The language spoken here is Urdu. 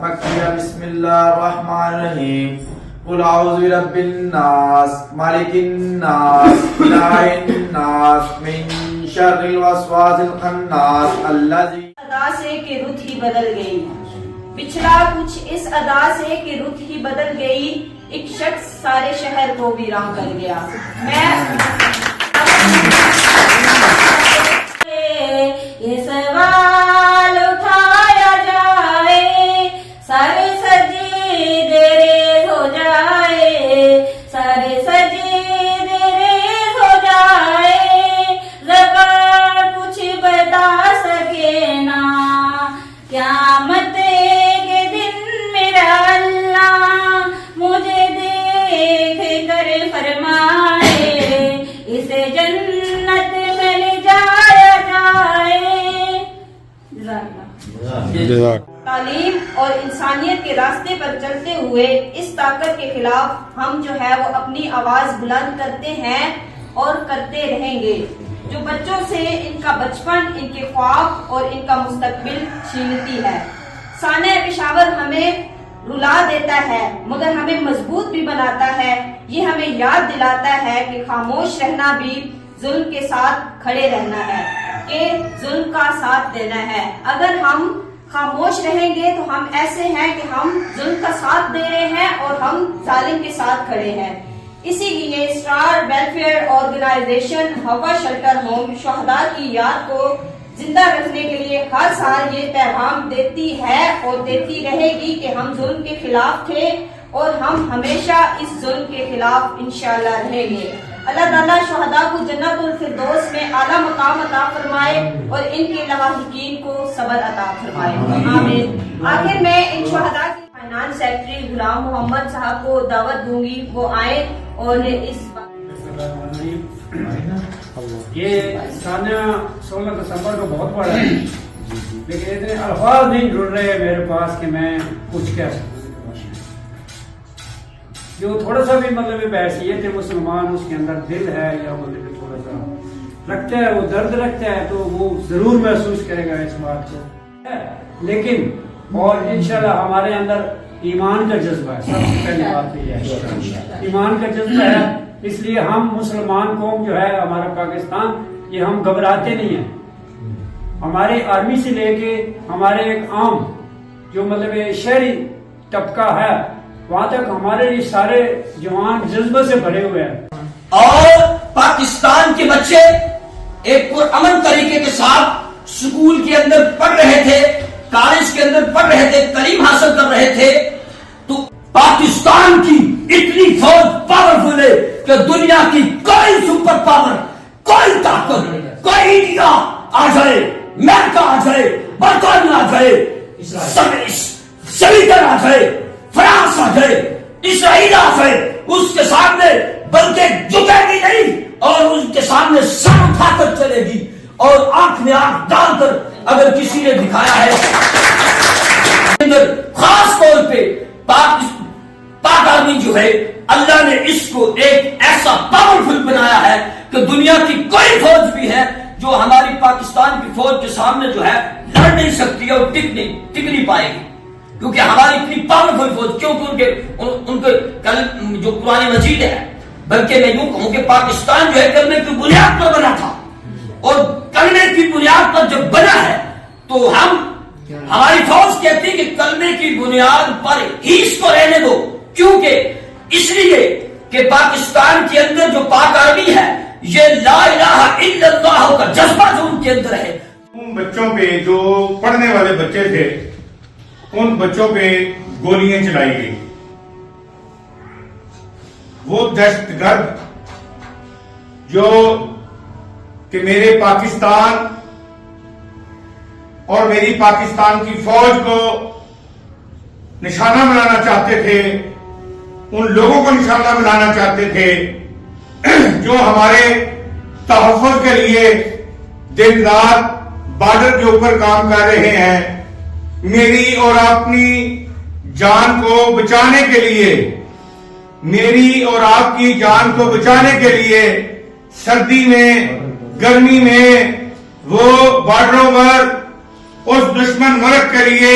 مکیہ بسم اللہ الرحمن الرحیم قل اعوذ برب الناس مالک الناس الہ الناس من شر الوسواس الخناس الذی ادا سے کہ رت ہی بدل گئی، پچھلا کچھ اس ادا سے کہ رت ہی بدل گئی، ایک شخص سارے شہر کو ویراں کر گیا۔ میں یہ سوال اٹھایا جائے، سارے سجدے ریز ہو جائے، سارے سجدے ریز ہو جائے، زبان کچھ بتا سکے نا، قیامت کے دن میرا اللہ مجھے دیکھ کر فرمائے، اسے جنت میں لے جایا جائے۔ تعلیم اور انسانیت کے راستے پر چلتے ہوئے اس طاقت کے خلاف ہم جو ہے وہ اپنی آواز بلند کرتے ہیں اور کرتے رہیں گے، جو بچوں سے ان کا بچپن، ان کے خواب اور ان کا مستقبل چھینتی ہے۔ سانع پشاور ہمیں رلا دیتا ہے مگر ہمیں مضبوط بھی بناتا ہے، یہ ہمیں یاد دلاتا ہے کہ خاموش رہنا بھی ظلم کے ساتھ کھڑے رہنا ہے، کہ ظلم کا ساتھ دینا ہے۔ اگر ہم خاموش رہیں گے تو ہم ایسے ہیں کہ ہم ظلم کا ساتھ دے رہے ہیں اور ہم ظالم کے ساتھ کھڑے ہیں۔ اسی لیے اسٹار ویلفیئر آرگنائزیشن ہوا شیلٹر ہوم شہداء کی یاد کو زندہ رکھنے کے لیے ہر سال یہ پیغام دیتی ہے اور دیتی رہے گی کہ ہم ظلم کے خلاف تھے اور ہم ہمیشہ اس ظلم کے خلاف انشاءاللہ رہیں گے۔ اللہ تعالیٰ شہداء کو جنت الفردوس میں اعلیٰ مقام عطا فرمائے اور ان کے لواحقین کو صبر عطا فرمائے، آمین۔ آخر میں ان شہداء کے فائنانس سیکرٹری غلام محمد صاحب کو دعوت دوں گی، وہ آئیں اور اس یہ سانیہ 16 دسمبر کو بہت بڑا ہے، لیکن اتنے الفاظ نہیں ڈھونڈ رہے میرے پاس کہ میں کچھ کہہ سکوں۔ جو تھوڑا سا بھی مطلب بحثیت ہے مسلمان، اس کے اندر دل ہے یا مطلب تھوڑا سا رکھتا ہے، وہ درد رکھتا ہے، تو وہ ضرور محسوس کرے گا اس بات کو۔ لیکن اور انشاءاللہ ہمارے اندر ایمان کا جذبہ ہے، سب سے پہلی بات یہ ہے ایمان کا جذبہ ہے، اس لیے ہم مسلمان قوم جو ہے ہمارا پاکستان، یہ ہم گھبراتے نہیں ہیں۔ ہمارے آرمی سے لے کے ہمارے ایک عام جو مطلب شہری طبقہ ہے، وہاں تک ہمارے یہ سارے جوان جذبے سے بھرے ہوئے ہیں۔ اور پاکستان کے بچے ایک پرامن طریقے کے ساتھ سکول کے اندر پڑھ رہے تھے، کالج کے اندر پڑھ رہے تھے، تعلیم حاصل کر رہے تھے، تو پاکستان کی اتنی فوج پاورفل ہے کہ دنیا کی کوئی سپر پاور، کوئی طاقت، کوئی انڈیا آ جائے، امریکہ آ جائے، برطانیہ آ جائے، سویڈن آ جائے، فرانس آ جائے، اسرائیل آ جائے، اس کے سامنے بلکہ جھکے گی نہیں اور اس کے سامنے سر اٹھا کر چلے گی، اور آنکھ میں آنکھ ڈال کر اگر کسی نے دکھایا ہے، خاص طور پہ پاک آرمی جو ہے، اللہ نے اس کو ایک ایسا پاورفل بنایا ہے کہ دنیا کی کوئی فوج بھی ہے جو ہماری پاکستان کی فوج کے سامنے جو ہے لڑ نہیں سکتی اور ٹک نہیں پائے گی، کیونکہ ہماری اتنی پاورفل فوج، کیونکہ ان کے جو قرآن مجید ہے، بلکہ میں یوں کہوں کہ پاکستان جو ہے کلمے کی بنیاد پر بنا تھا، اور کلمے کی بنیاد پر جب بنا ہے تو ہماری فوج کہتی ہے کہ کلمے کی بنیاد پر ہی اس کو رہنے دو، کیونکہ اس لیے کہ پاکستان کے اندر جو پاک آرمی ہے، یہ لا الہ الا اللہ کا جذبہ جو ان کے اندر ہے۔ ان بچوں پہ جو پڑھنے والے بچے تھے، ان بچوں پہ گولیاں چلائی گئی، وہ دہشت گرد جو کہ میرے پاکستان اور میری پاکستان کی فوج کو نشانہ بنانا چاہتے تھے، ان لوگوں کو نشانہ بنانا چاہتے تھے جو ہمارے تحفظ کے لیے دن رات بارڈر کے اوپر کام کر رہے ہیں، میری اور اپنی جان کو بچانے کے لیے، میری اور آپ کی جان کو بچانے کے لیے سردی میں، گرمی میں وہ بارڈروں پر اس دشمن ملک کے لیے